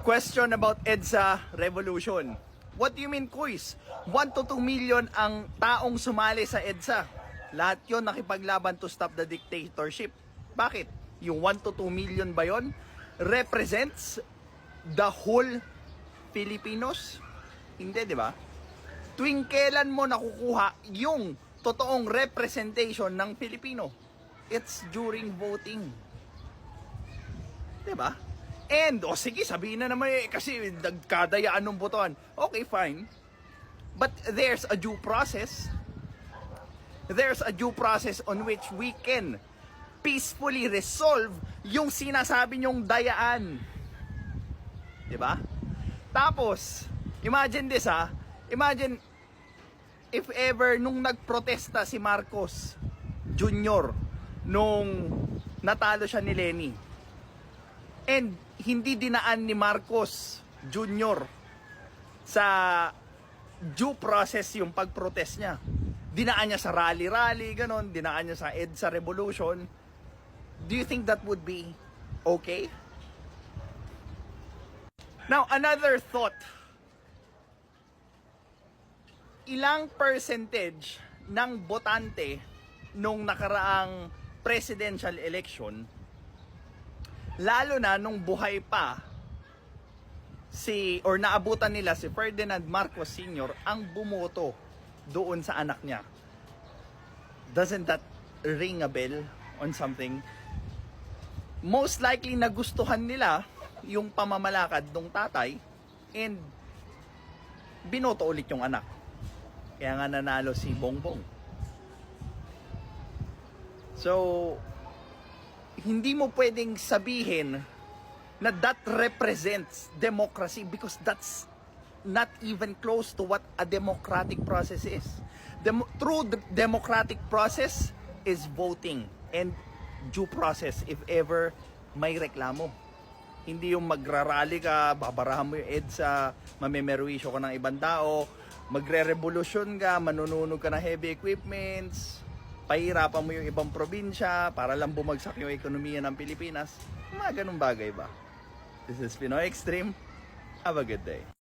Question about EDSA revolution. What do you mean, Kuis? 1 to 2 million ang taong sumali sa EDSA. Lahat yon nakipaglaban to stop the dictatorship. Bakit? Yung 1 to 2 million ba yon represents the whole Filipinos? Hindi, di ba? Tuwing kailan mo nakukuha yung totoong representation ng Pilipino? It's during voting. Di ba? And, sige, sabihin na naman kasi nagkadayaan ng botohan. Okay, fine. But there's a due process. There's a due process on which we can peacefully resolve yung sinasabi nyong dayaan. Diba? Tapos, imagine this imagine if ever nung nagprotesta si Marcos Jr. nung natalo siya ni Lenny. And hindi dinaan ni Marcos Jr. sa due process yung pagprotest niya. Dinaan niya sa rally-rally, ganon. Dinaan niya sa EDSA revolution. Do you think that would be okay? Now, another thought. Ilang percentage ng botante nung nakaraang presidential election, lalo na nung buhay pa naabutan nila si Ferdinand Marcos Sr. ang bumoto doon sa anak niya. Doesn't that ring a bell on something? Most likely nagustuhan nila yung pamamalakad ng tatay and binoto ulit yung anak. Kaya nga nanalo si Bongbong. So, hindi mo pwedeng sabihin na that represents democracy because that's not even close to what a democratic process is. True democratic process is voting and due process if ever may reklamo. Hindi yung magrarally ka, babarahan mo yung EDSA, mamemerwisyo ka ng ibang tao, magre-revolusyon ka, manununog ka ng heavy equipments, pahirapan mo yung ibang probinsya para lang bumagsak yung ekonomiya ng Pilipinas. Mga ganun bagay ba? This is Pinoy Extreme. Have a good day.